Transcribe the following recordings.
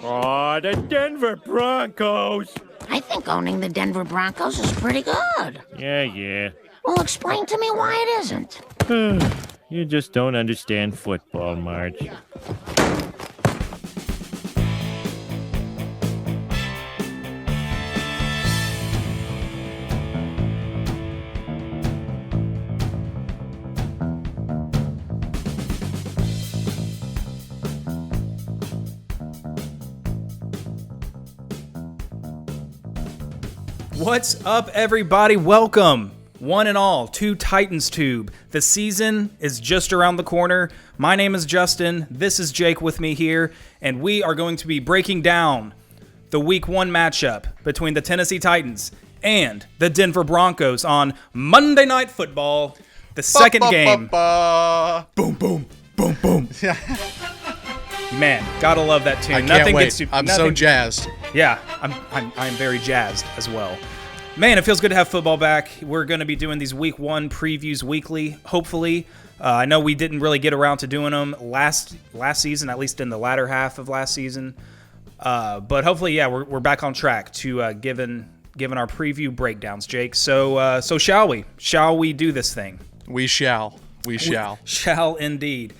Oh, the Denver Broncos. I think owning the Denver Broncos is pretty good. Yeah. Well, explain to me why it isn't. You just don't understand football, Marge. What's up, everybody? Welcome, one and all, to Titans Tube. The season is just around the corner. My name is Justin. This is Jake with me here, and we are going to be breaking down the Week 1 matchup between the Tennessee Titans and the Denver Broncos on Monday Night Football, the second game. Boom, boom, boom, boom. Man, gotta love that tune. I can't wait. I'm so jazzed. Yeah, I'm very jazzed as well. Man, it feels good to have football back. We're going to be doing these Week 1 previews weekly, hopefully. I know we didn't really get around to doing them last season, at least in the latter half of last season. But hopefully, yeah, we're back on track to giving our preview breakdowns, Jake. So shall we? Shall we do this thing? We shall. We shall. Shall indeed.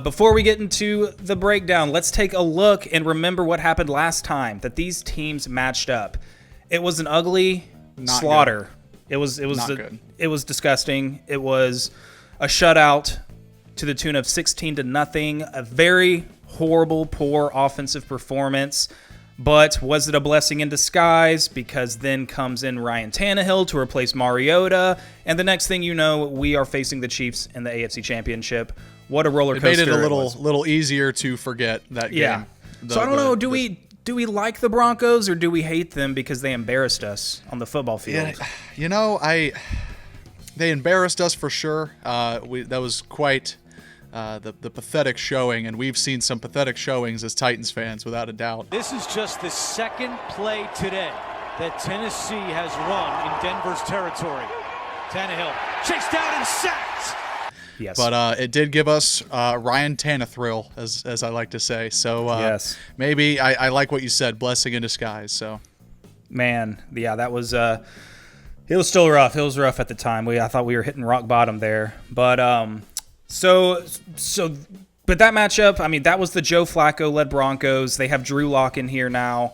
Before we get into the breakdown, let's take a look and remember what happened last time that these teams matched up. It was an ugly slaughter. Good. It was disgusting. It was a shutout to the tune of 16-0. A very horrible, poor offensive performance. But was it a blessing in disguise? Because then comes in Ryan Tannehill to replace Mariota, and the next thing you know, we are facing the Chiefs in the AFC Championship. What a roller coaster! It made it a little easier to forget that game. Yeah. So I don't know. Do we like the Broncos or do we hate them because they embarrassed us on the football field? Yeah, you know, they embarrassed us for sure. That was quite the pathetic showing, and we've seen some pathetic showings as Titans fans, without a doubt. This is just the second play today that Tennessee has run in Denver's territory. Tannehill chased down and sacked. Yes. But it did give us Ryan Tannehill, as I like to say. So yes. Maybe I like what you said, blessing in disguise. So, man, yeah, that was it was still rough. It was rough at the time. I thought we were hitting rock bottom there. But but that matchup, I mean, that was the Joe Flacco led Broncos. They have Drew Lock in here now.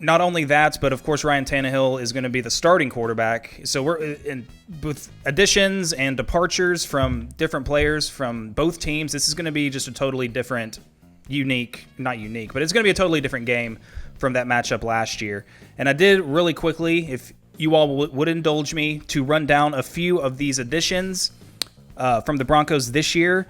Not only that, but of course Ryan Tannehill is going to be the starting quarterback. So we're in with additions and departures from different players from both teams. This is going to be just a totally different, but it's going to be a totally different game from that matchup last year. And I did really quickly, if you all would indulge me, to run down a few of these additions from the Broncos this year.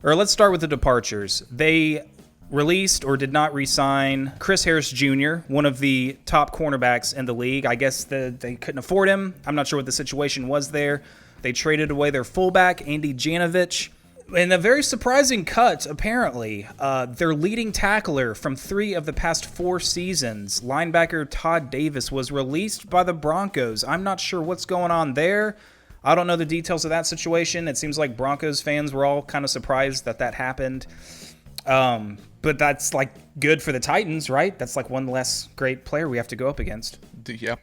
Or let's start with the departures. They released or did not re-sign Chris Harris Jr., one of the top cornerbacks in the league. I guess they couldn't afford him. I'm not sure what the situation was there. They traded away their fullback, Andy Janovich. In a very surprising cut, apparently, their leading tackler from 3 of the past 4 seasons, linebacker Todd Davis, was released by the Broncos. I'm not sure what's going on there. I don't know the details of that situation. It seems like Broncos fans were all kind of surprised that happened. But that's like good for the Titans, right? That's like one less great player we have to go up against. Yeah,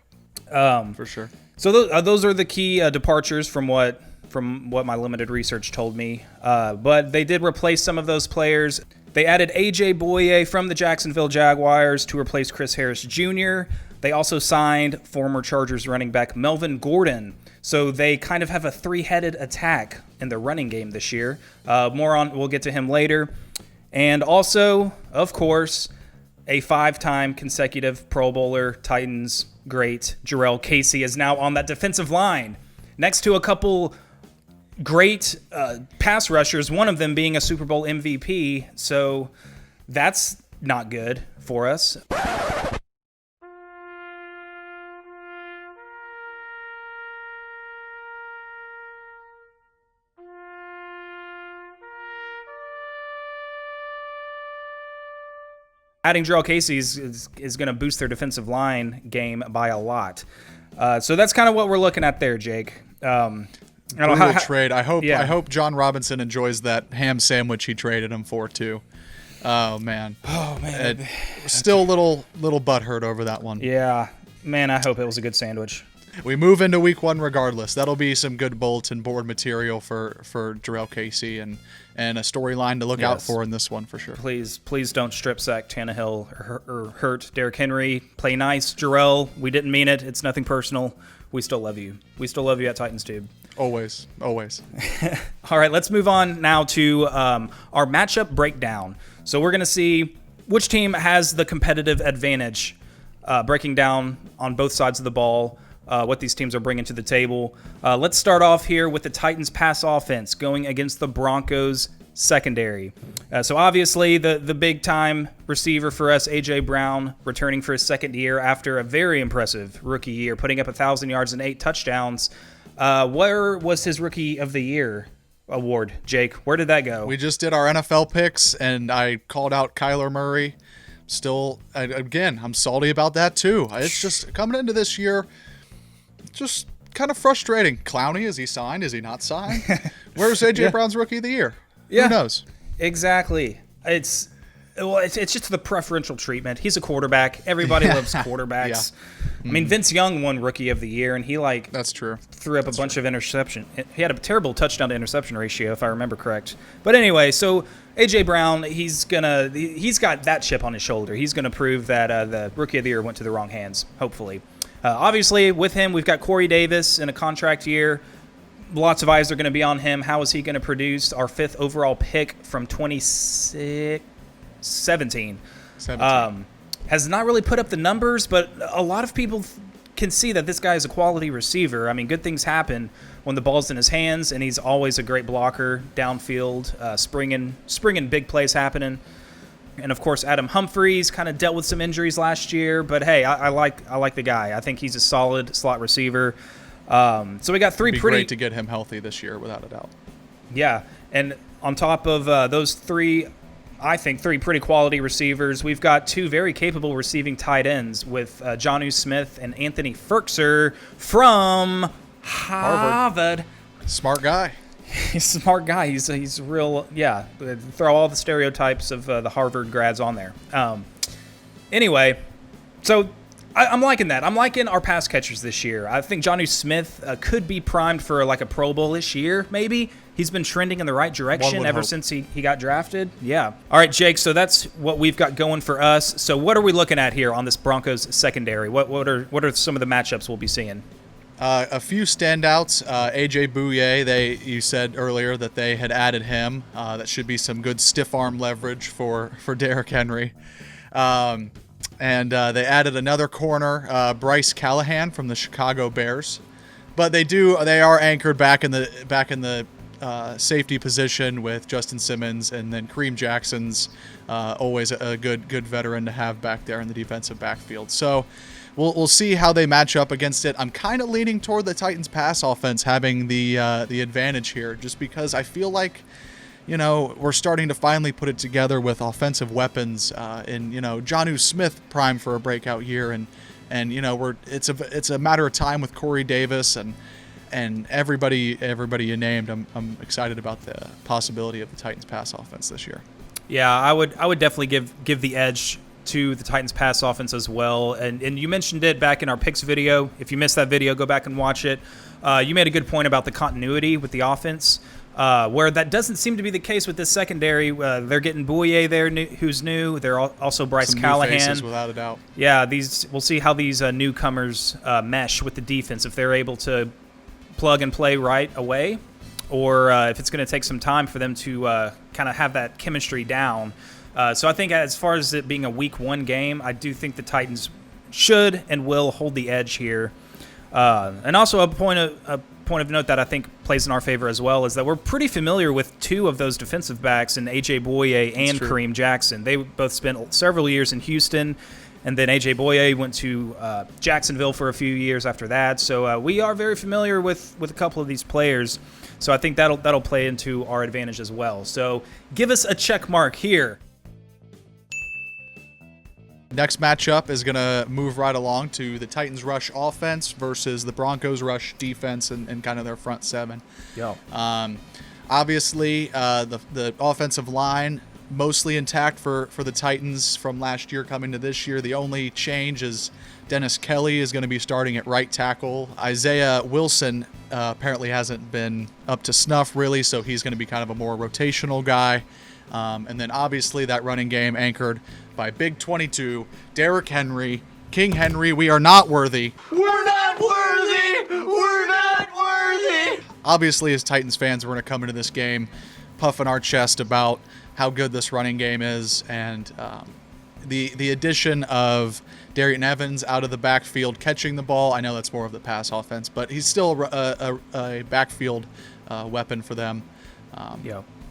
for sure. So those are the key departures from what my limited research told me. But they did replace some of those players. They added A.J. Boye from the Jacksonville Jaguars to replace Chris Harris Jr. They also signed former Chargers running back Melvin Gordon. So they kind of have a 3-headed attack in the running game this year. We'll get to him later. And also, of course, a 5-time consecutive Pro Bowler, Titans great Jurrell Casey is now on that defensive line, next to a couple great pass rushers, one of them being a Super Bowl MVP. So that's not good for us. Adding Jurrell Casey is going to boost their defensive line game by a lot. So that's kind of what we're looking at there, Jake. I don't know Brutal trade. I hope Yeah. I hope John Robinson enjoys that ham sandwich he traded him for too. Oh man. Still a little butthurt over that one. Yeah, man, I hope it was a good sandwich. We move into week 1 regardless. That'll be some good bulletin board material for Jarrell Casey and a storyline to look out for in this one for sure. Please don't strip sack Tannehill or hurt Derrick Henry. Play nice, Jarrell. We didn't mean it. It's nothing personal. We still love you. We still love you at Titans Tube. Always. All right, let's move on now to our matchup breakdown. So we're going to see which team has the competitive advantage, breaking down on both sides of the ball what these teams are bringing to the table. Let's start off here with the Titans pass offense going against the Broncos secondary. So obviously the big-time receiver for us, A.J. Brown, returning for his second year after a very impressive rookie year, putting up 1,000 yards and 8 touchdowns. Where was his Rookie of the Year award, Jake? Where did that go? We just did our NFL picks, and I called out Kyler Murray. I'm salty about that too. It's just coming into this year, just kind of frustrating. Clowney, is he signed? Is he not signed? Where's A.J. Brown's Rookie of the Year? Yeah. Who knows? Exactly. It's just the preferential treatment. He's a quarterback. Everybody loves quarterbacks. I mean, Vince Young won Rookie of the Year, and he That's true. threw up a bunch of interception. He had a terrible touchdown to interception ratio, if I remember correct. But anyway, so A.J. Brown, he's got that chip on his shoulder. He's gonna prove that the Rookie of the Year went to the wrong hands. Hopefully, obviously with him, we've got Corey Davis in a contract year. Lots of eyes are going to be on him. How is he going to produce? Our 5th overall pick from 2017. Has not really put up the numbers, but a lot of people can see that this guy is a quality receiver. I mean, good things happen when the ball's in his hands, and he's always a great blocker downfield, springing big plays happening. And of course, Adam Humphries kind of dealt with some injuries last year, but hey, I like the guy. I think he's a solid slot receiver. So we got three It'd be pretty great to get him healthy this year, without a doubt. Yeah, and on top of those three, I think 3 pretty quality receivers, we've got 2 very capable receiving tight ends with Jonnu Smith and Anthony Ferkser from Harvard. Smart guy. He's a smart guy. He's real. Yeah, throw all the stereotypes of the Harvard grads on there. Anyway, so I'm liking that. I'm liking our pass catchers this year. I think Jonnu Smith could be primed for like a Pro Bowl-ish year, maybe. He's been trending in the right direction ever since he got drafted. Yeah. All right, Jake, so that's what we've got going for us. So what are we looking at here on this Broncos secondary? What are some of the matchups we'll be seeing? A few standouts. A.J. Bouye, you said earlier that they had added him. That should be some good stiff arm leverage for Derrick Henry. And they added another corner, Bryce Callahan from the Chicago Bears. But they are anchored back in the safety position with Justin Simmons, and then Kareem Jackson's always a good veteran to have back there in the defensive backfield. So we'll see how they match up against it. I'm kind of leaning toward the Titans pass offense having the advantage here, just because I feel like we're starting to finally put it together with offensive weapons in Jonnu Smith primed for a breakout year, and it's a matter of time with Corey Davis and everybody you named. I'm excited about the possibility of the Titans pass offense this year. Yeah, I would definitely give the edge to the Titans pass offense as well. And you mentioned it back in our picks video. If you missed that video, go back and watch it. You made a good point about the continuity with the offense, where that doesn't seem to be the case with this secondary. They're getting Bouye there, who's new. They're also Bryce Callahan. New faces, without a doubt. Yeah, we'll see how these newcomers mesh with the defense, if they're able to plug and play right away, or if it's going to take some time for them to kind of have that chemistry down. So I think as far as it being a week 1 game, I do think the Titans should and will hold the edge here. And also a point of note that I think plays in our favor as well is that we're pretty familiar with 2 of those defensive backs in A.J. Bouye and Kareem Jackson. They both spent several years in Houston, and then A.J. Bouye went to Jacksonville for a few years after that. So we are very familiar with a couple of these players. So I think that'll play into our advantage as well. So give us a check mark here. Next matchup is going to move right along to the Titans rush offense versus the Broncos rush defense and kind of their front seven. Yeah. Obviously, the offensive line mostly intact for the Titans from last year coming to this year. The only change is Dennis Kelly is going to be starting at right tackle. Isaiah Wilson apparently hasn't been up to snuff really, so he's going to be kind of a more rotational guy. And then obviously that running game anchored by Big 22, Derrick Henry, King Henry. We are not worthy. We're not worthy! We're not worthy! Obviously, as Titans fans, we're going to come into this game puffing our chest about how good this running game is, and the addition of Darian Evans out of the backfield catching the ball. I know that's more of the pass offense, but he's still a backfield weapon for them.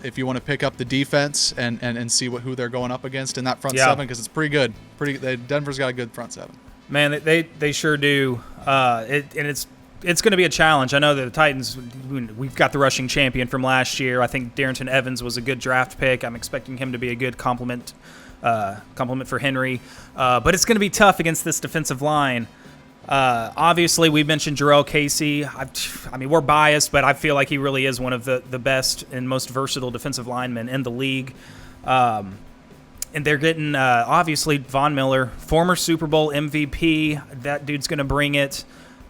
If you want to pick up the defense and see who they're going up against in that front seven, because it's pretty good. Denver's got a good front seven. Man, they sure do. It's going to be a challenge. I know that the Titans, we've got the rushing champion from last year. I think Darrington Evans was a good draft pick. I'm expecting him to be a good compliment for Henry. But it's going to be tough against this defensive line. Obviously, we mentioned Jarrell Casey. I mean, we're biased, but I feel like he really is one of the best and most versatile defensive linemen in the league. And they're getting, obviously, Von Miller, former Super Bowl MVP. That dude's going to bring it.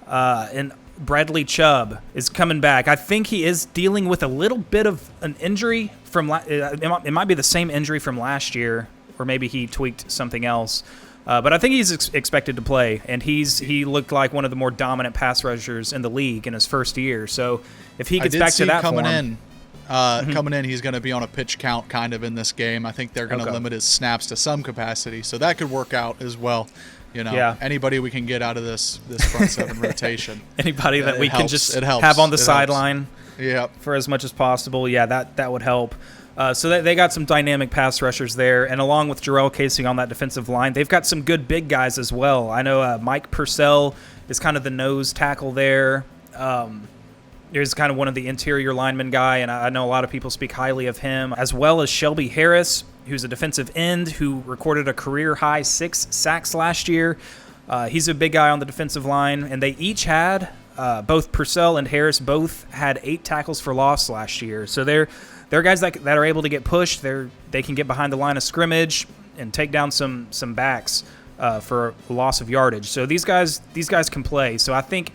And Bradley Chubb is coming back. I think he is dealing with a little bit of an injury from it might be the same injury from last year, or maybe he tweaked something else. But I think he's expected to play, and he looked like one of the more dominant pass rushers in the league in his first year. So if he gets back to that coming form, coming in, he's going to be on a pitch count kind of in this game. I think they're going to limit his snaps to some capacity, so that could work out as well. Anybody we can get out of this front seven rotation. Anybody that we can just have on the sideline for as much as possible. Yeah, that would help. So they got some dynamic pass rushers there, and along with Jarrell Casey on that defensive line, they've got some good big guys as well. I know Mike Purcell is kind of the nose tackle there. There's kind of one of the interior lineman guy, and I know a lot of people speak highly of him, as well as Shelby Harris, who's a defensive end who recorded a career-high 6 sacks last year. He's a big guy on the defensive line, and they each had, both Purcell and Harris both had 8 tackles for loss last year. So they're guys that are able to get pushed. They can get behind the line of scrimmage and take down some backs for loss of yardage. So these guys can play. So I think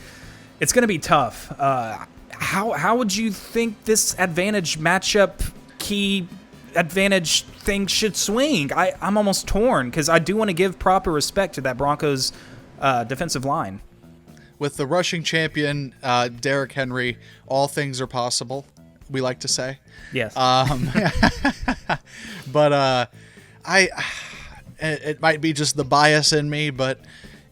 it's going to be tough. How would you think this advantage matchup key advantage thing should swing? I'm almost torn because I do want to give proper respect to that Broncos defensive line. With the rushing champion, Derrick Henry, all things are possible, we like to say. Yes. But it might be just the bias in me, but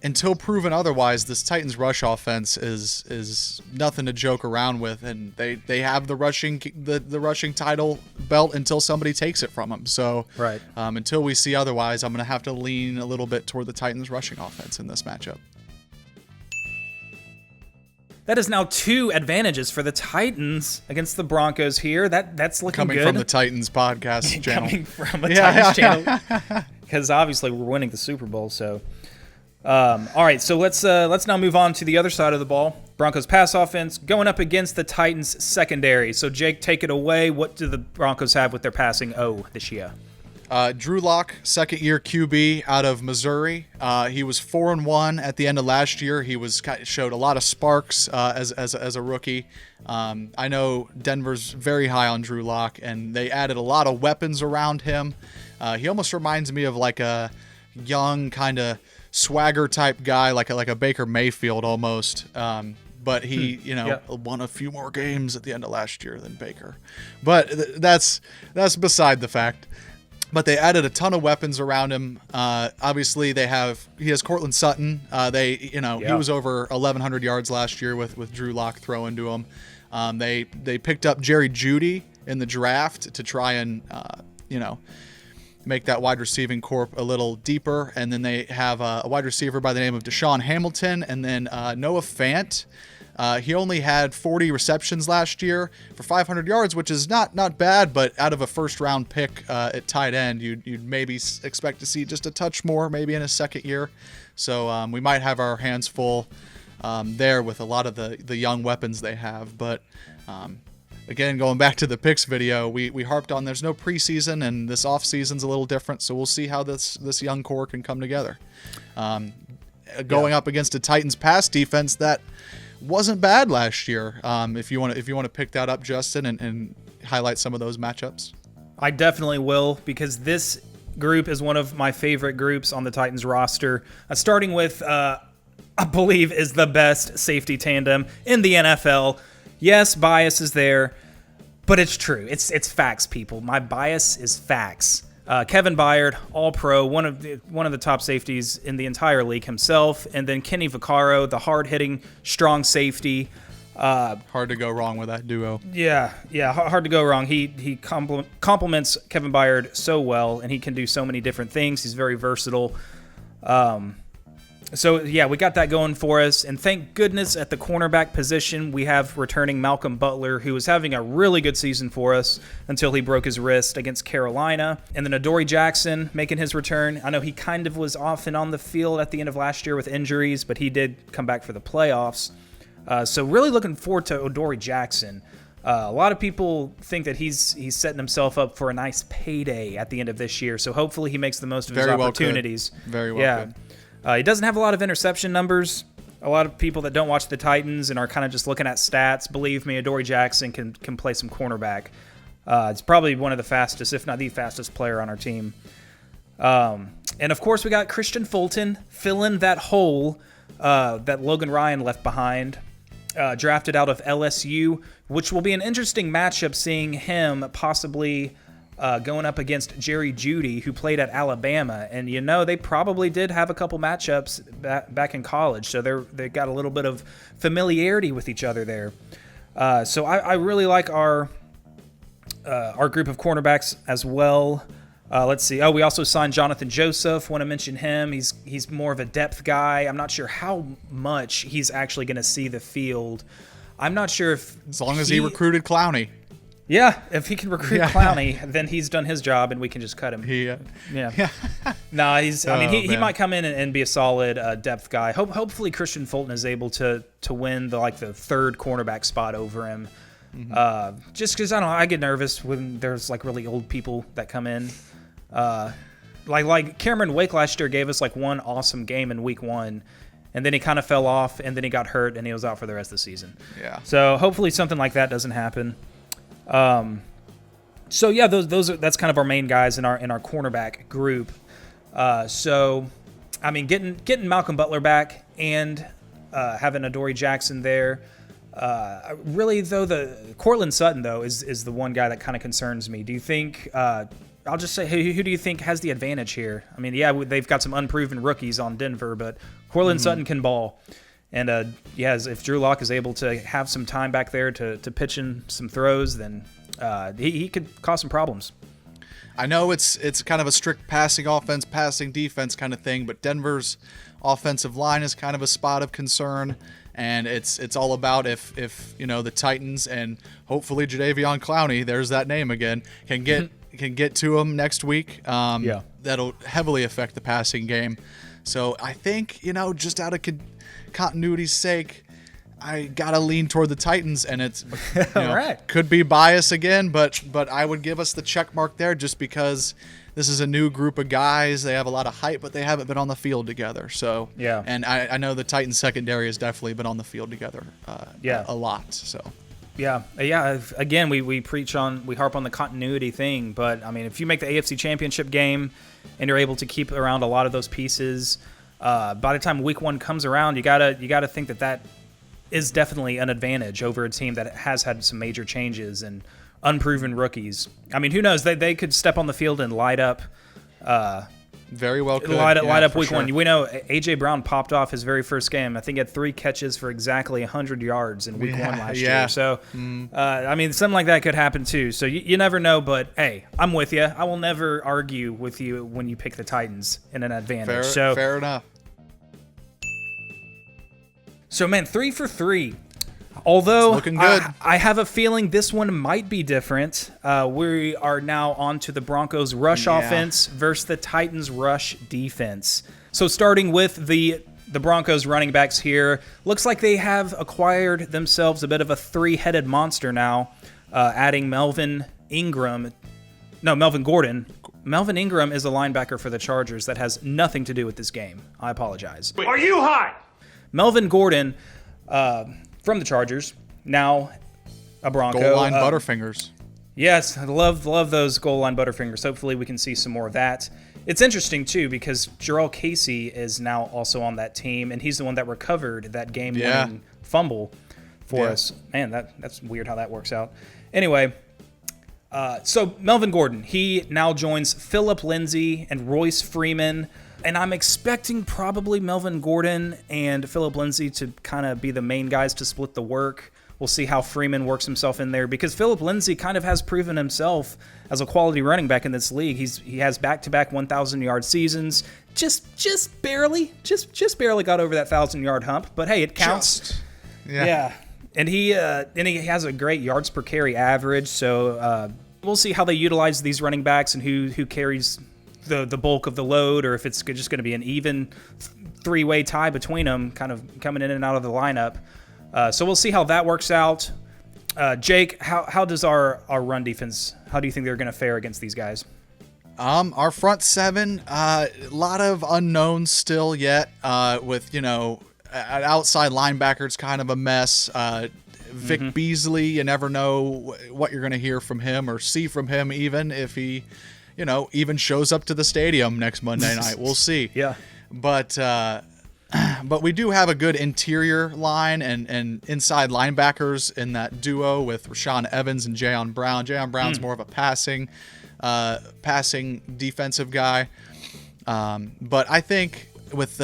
until proven otherwise, this Titans rush offense is nothing to joke around with, and they have the rushing title belt until somebody takes it from them. So right. Until we see otherwise, I'm going to have to lean a little bit toward the Titans rushing offense in this matchup. That is now 2 advantages for the Titans against the Broncos here. That's looking coming good. From the Titans podcast channel. Coming from a Titans channel. Because obviously we're winning the Super Bowl, so... all right, so let's now move on to the other side of the ball. Broncos pass offense going up against the Titans secondary. So Jake, take it away. What do the Broncos have with their passing this year? Drew Lock, second-year QB out of Missouri. He was 4-1 at the end of last year. He showed a lot of sparks as a rookie. I know Denver's very high on Drew Lock, and they added a lot of weapons around him. He almost reminds me of like a young kind of swagger type guy, like a Baker Mayfield almost. But he, won a few more games at the end of last year than Baker. But that's beside the fact. But they added a ton of weapons around him. Obviously, he has Cortland Sutton. He was over 1,100 yards last year with Drew Lock throwing to him. They picked up Jerry Jeudy in the draft to try and make that wide receiving corp a little deeper. And then they have a wide receiver by the name of Deshaun Hamilton, and then Noah Fant. He only had 40 receptions last year for 500 yards, which is not bad, but out of a first-round pick at tight end, you'd maybe expect to see just a touch more, maybe in his second year. So we might have our hands full there with a lot of the young weapons they have. But again, going back to the picks video, we harped on there's no preseason, and this offseason's a little different, so we'll see how this young core can come together. Going up against a Titans pass defense that wasn't bad last year. If you want to pick that up, Justin, and highlight some of those matchups. I definitely will, because this group is one of my favorite groups on the Titans roster. Starting with, I believe, is the best safety tandem in the NFL. Yes, bias is there, but it's true. It's facts, people. My bias is facts. Kevin Byard, All-Pro, one of the top safeties in the entire league himself, and then Kenny Vaccaro, the hard-hitting, strong safety. Hard to go wrong with that duo. Yeah, hard to go wrong. He complements Kevin Byard so well, and he can do so many different things. He's very versatile. So, yeah, we got that going for us. And thank goodness at the cornerback position, we have returning Malcolm Butler, who was having a really good season for us until he broke his wrist against Carolina. And then Adoree Jackson making his return. I know he kind of was off and on the field at the end of last year with injuries, but he did come back for the playoffs. So really looking forward to Adoree Jackson. A lot of people think that he's setting himself up for a nice payday at the end of this year. So hopefully he makes the most of his opportunities. Very well could. He doesn't have a lot of interception numbers. A lot of people that don't watch the Titans and are kind of just looking at stats, believe me, Adoree Jackson can play some cornerback. It's probably one of the fastest, if not the fastest player on our team. And, of course, we got Christian Fulton filling that hole that Logan Ryan left behind, drafted out of LSU, which will be an interesting matchup, seeing him possibly going up against Jerry Jeudy, who played at Alabama. And, they probably did have a couple matchups back in college, so they got a little bit of familiarity with each other there. So I really like our group of cornerbacks as well. Let's see. We also signed Jonathan Joseph. Want to mention him. He's more of a depth guy. I'm not sure how much he's actually going to see the field. I'm not sure if... As long as he recruited Clowney. Yeah, if he can recruit Clowney, then he's done his job and we can just cut him. Yeah. No, he might come in and be a solid depth guy. Hopefully Christian Fulton is able to win the third cornerback spot over him. Mm-hmm. Just because I get nervous when there's really old people that come in. Like Cameron Wake last year gave us one awesome game in week 1. And then he kind of fell off, and then he got hurt, and he was out for the rest of the season. Yeah. So hopefully something like that doesn't happen. So yeah, that's kind of our main guys in our cornerback group. So I mean, getting Malcolm Butler back and having Adoree Jackson there. Really though, the Cortland Sutton though is the one guy that kind of concerns me. Do you think? I'll just say, who do you think has the advantage here? I mean, yeah, they've got some unproven rookies on Denver, but Cortland Sutton can ball. And if Drew Lock is able to have some time back there to pitch in some throws, then he could cause some problems. I know it's kind of a strict passing offense, passing defense kind of thing, but Denver's offensive line is kind of a spot of concern, and it's all about if the Titans and hopefully Jadeveon Clowney, there's that name again, can get to him next week. That'll heavily affect the passing game. So I think just out of continuity's sake, I gotta lean toward the Titans, and it's right. Could be bias again, but I would give us the check mark there just because this is a new group of guys. They have a lot of hype, but they haven't been on the field together. So yeah, and I know the Titans secondary has definitely been on the field together. A lot. So yeah. Again, we harp on the continuity thing, but I mean, if you make the AFC Championship game and you're able to keep around a lot of those pieces, by the time Week 1 comes around, you gotta think that is definitely an advantage over a team that has had some major changes and unproven rookies. I mean, who knows? They could step on the field and light up Very well could. Light up for week sure. 1. We know A.J. Brown popped off his very first game. I think he had 3 catches for exactly 100 yards in week 1 last year. So, I mean, something like that could happen too. So you never know, but hey, I'm with you. I will never argue with you when you pick the Titans in an advantage. Fair enough. So, man, 3 for 3. Although looking good. I have a feeling this one might be different. We are now on to the Broncos rush offense versus the Titans rush defense. So starting with the Broncos running backs here, looks like they have acquired themselves a bit of a 3-headed monster now, adding Melvin Gordon. Melvin Ingram is a linebacker for the Chargers that has nothing to do with this game. I apologize. Are you high? Melvin Gordon, from the Chargers, now a Bronco. Goal line Butterfingers. Yes, I love those goal line Butterfingers. Hopefully we can see some more of that. It's interesting, too, because Jarrell Casey is now also on that team, and he's the one that recovered that game-winning fumble for us. Man, that's weird how that works out. Anyway, so Melvin Gordon, he now joins Phillip Lindsay and Royce Freeman. And I'm expecting probably Melvin Gordon and Phillip Lindsay to kind of be the main guys to split the work. We'll see how Freeman works himself in there because Phillip Lindsay kind of has proven himself as a quality running back in this league. He has back-to-back 1,000-yard seasons. Just barely got over that 1,000-yard hump. But hey, it counts. Yeah. And he has a great yards per carry average. So we'll see how they utilize these running backs and who carries the bulk of the load, or if it's just going to be an even 3-way tie between them, kind of coming in and out of the lineup. So we'll see how that works out. Jake, how does our run defense? How do you think they're going to fare against these guys? Our front 7, a lot of unknowns still yet. With outside linebackers, kind of a mess. Vic Beasley, you never know what you're going to hear from him or see from him, even if he even shows up to the stadium next Monday night. We'll see. Yeah. But we do have a good interior line and inside linebackers in that duo with Rashaan Evans and Jayon Brown. Jayon Brown's more of a passing defensive guy. But I think with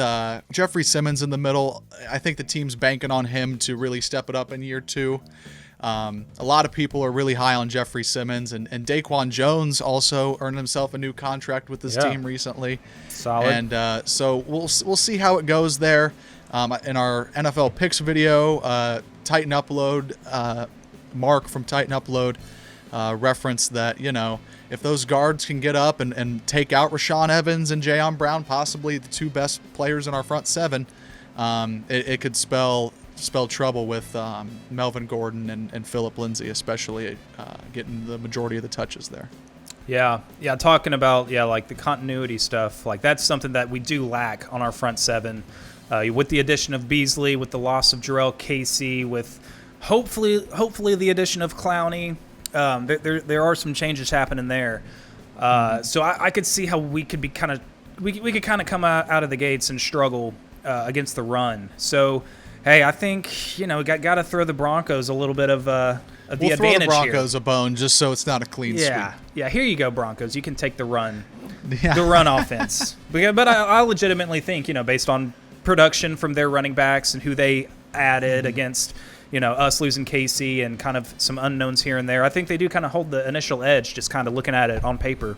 Jeffrey Simmons in the middle, I think the team's banking on him to really step it up in year 2. A lot of people are really high on Jeffrey Simmons, and Daquan Jones also earned himself a new contract with this team recently. Solid. And so we'll see how it goes there. In our NFL picks video, Titan Upload, Mark from Titan Upload referenced that, if those guards can get up and take out Rashaan Evans and Jayon Brown, possibly the 2 best players in our front 7, it could spell trouble with Melvin Gordon and Phillip Lindsay, especially getting the majority of the touches there. Yeah, talking about like the continuity stuff, like that's something that we do lack on our front 7. With the addition of Beasley, with the loss of Jarrell Casey, with hopefully the addition of Clowney, there are some changes happening there. So I could see how we could be we could come out of the gates and struggle against the run. So. Hey, I think got to throw the Broncos a little bit of the advantage here. We'll throw the Broncos a bone just so it's not a clean sweep. Yeah. Here you go, Broncos. You can take the run, the run offense. But I legitimately think based on production from their running backs and who they added against us losing Casey and kind of some unknowns here and there, I think they do kind of hold the initial edge, just kind of looking at it on paper.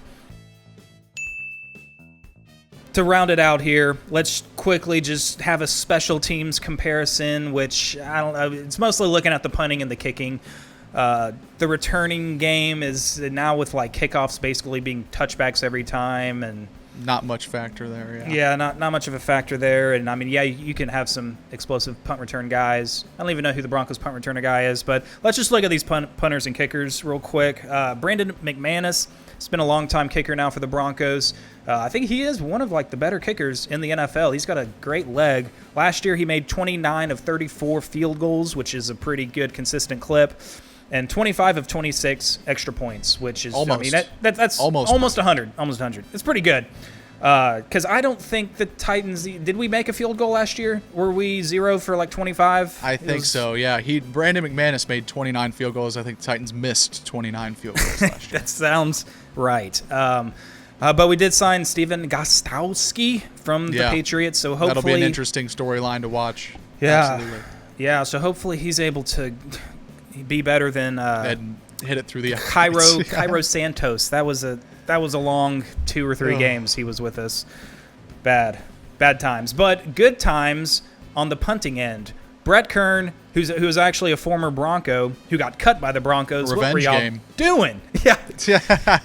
To round it out here, let's quickly just have a special teams comparison, which I don't know. It's mostly looking at the punting and the kicking. The returning game is now with like kickoffs basically being touchbacks every time, and not much factor there. Yeah, not much of a factor there. And I mean, you can have some explosive punt return guys. I don't even know who the Broncos punt returner guy is, but let's just look at these punters and kickers real quick. Brandon McManus. He's been a long-time kicker now for the Broncos. I think he is one of the better kickers in the NFL. He's got a great leg. Last year he made 29 of 34 field goals, which is a pretty good consistent clip, and 25 of 26 extra points, which is that's almost 100. Almost 100. It's pretty good. Because I don't think the Titans – did we make a field goal last year? Were we 0 for 25? I think so, yeah. Brandon McManus made 29 field goals. I think the Titans missed 29 field goals last year. That sounds right. But we did sign Steven Gostkowski from the Patriots, so hopefully that'll be an interesting storyline to watch. Yeah, Absolutely. Yeah. So hopefully he's able to be better than and hit it through the Cairo Santos. That was a long 2 or 3 games he was with us. Bad times, but good times on the punting end. Brett Kern, who's actually a former Bronco who got cut by the Broncos. Revenge what were y'all game. doing? Yeah.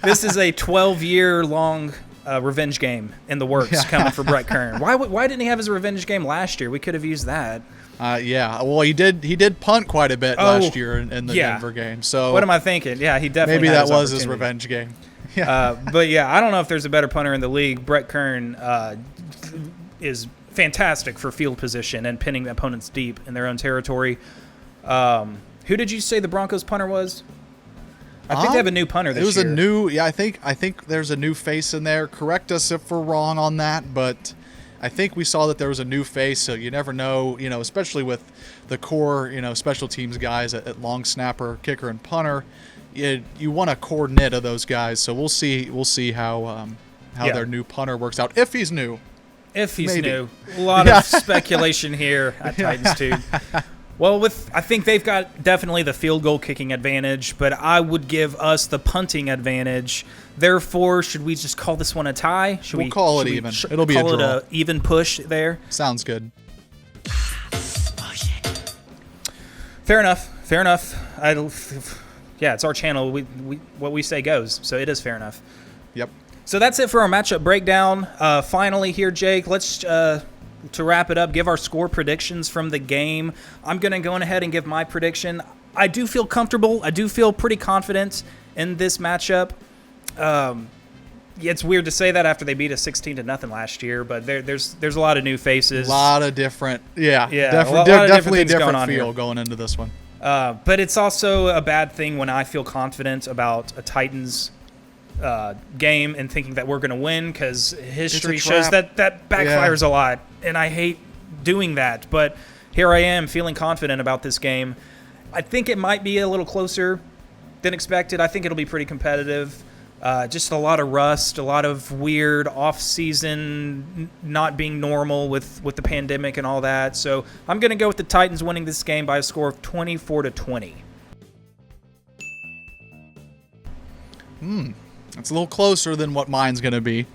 This is a 12-year-long revenge game in the works coming for Brett Kern. Why didn't he have his revenge game last year? We could have used that. Well, he did punt quite a bit last year in the Denver game. So what am I thinking? Yeah, he definitely maybe had that was his revenge game. Yeah. But yeah, I don't know if there's a better punter in the league. Brett Kern is fantastic for field position and pinning opponents deep in their own territory. Who did you say the Broncos punter was? I think they have a new punter this year. It was a new, I think there's a new face in there. Correct us if we're wrong on that, but I think we saw that there was a new face, so you never know, especially with the core, special teams guys at long snapper, kicker, and punter. You want a core knit of those guys, so we'll see how their new punter works out, if he's new. If he's Maybe. new. A lot of speculation here at Titans Tube. Well, I think they've got definitely the field goal kicking advantage, but I would give us the punting advantage. Therefore, should we just call this one a tie? We'll call it even. It'll be a draw. Call it an even push there. Sounds good. Fair enough. Yeah, it's our channel. What we say goes, so it is fair enough. Yep. So that's it for our matchup breakdown. Finally here, Jake, let's, to wrap it up, give our score predictions from the game. I'm going to go ahead and give my prediction. I do feel comfortable. I do feel pretty confident in this matchup. It's weird to say that after they beat us 16-0 last year, but there's a lot of new faces. A lot of different, definitely a different feel going into this one. But it's also a bad thing when I feel confident about a Titans game and thinking that we're going to win, because history shows that backfires a lot, and I hate doing that. But here I am feeling confident about this game. I think it might be a little closer than expected. I think it'll be pretty competitive. Just a lot of rust, a lot of weird off-season not being normal with the pandemic and all that. So I'm going to go with the Titans winning this game by a score of 24-20. It's a little closer than what mine's going to be.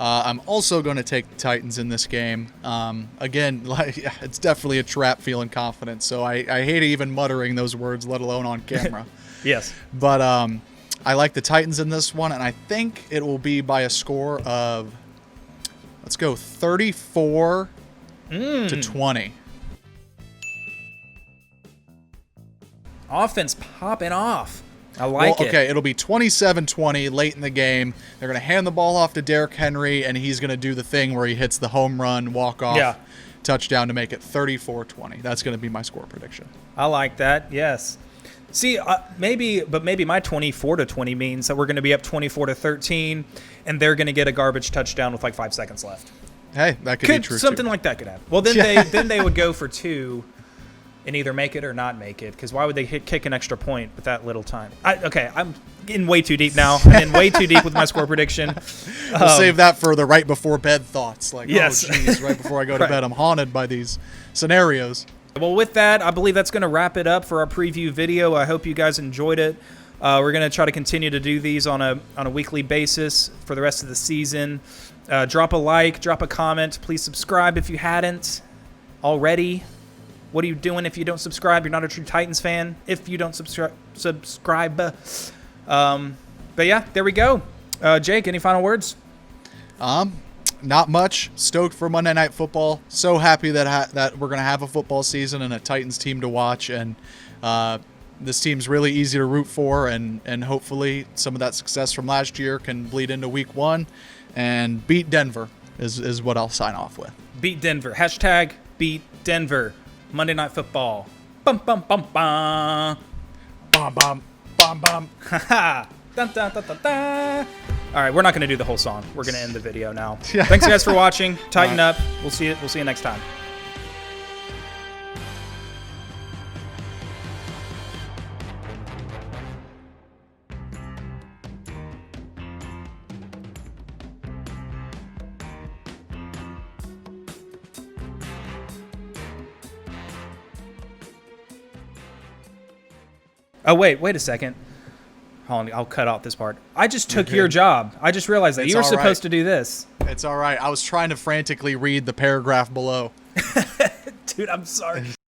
I'm also going to take the Titans in this game. Again, it's definitely a trap feeling confident, so I hate even muttering those words, let alone on camera. Yes. But I like the Titans in this one, and I think it will be by a score of, let's go, 34-20. Offense popping off. I like it. Okay, it'll be 27-20 late in the game. They're going to hand the ball off to Derrick Henry, and he's going to do the thing where he hits the home run, walk-off, touchdown to make it 34-20. That's going to be my score prediction. I like that, yes. See, maybe my 24-20 means that we're going to be up 24-13, and they're going to get a garbage touchdown with like 5 seconds left. Hey, that could be true, something too. like that could happen. Well, then they would go for 2 and either make it or not make it, because why would they kick an extra point with that little time? I'm getting way too deep now. I'm in way too deep with my score prediction. We'll save that for the right before bed thoughts. Like, yes. Oh, geez, right before I go to bed, I'm haunted by these scenarios. Well, with that, I believe that's going to wrap it up for our preview video. I hope you guys enjoyed it. We're going to try to continue to do these on a weekly basis for the rest of the season. Drop a like, drop a comment. Please subscribe if you hadn't already. What are you doing if you don't subscribe? You're not a true Titans fan if you don't subscribe. But yeah, there we go. Jake, any final words? Not much. Stoked for Monday Night Football. So happy that we're going to have a football season and a Titans team to watch. And this team's really easy to root for. And hopefully some of that success from last year can bleed into week 1 and beat Denver is what I'll sign off with. Beat Denver. Hashtag beat Denver. Monday Night Football. Bum, bum, bum, bum. Bum, bum, bum, bum. Ha dun, dun, dun, dun, dun. All right, we're not going to do the whole song. We're going to end the video now. Thanks, guys, for watching. Tighten up. We'll see you next time. Oh, wait a second. Hold on, I'll cut off this part. I just took your job. I just realized that It's you were all supposed right. to do this. It's all right. I was trying to frantically read the paragraph below. Dude, I'm sorry.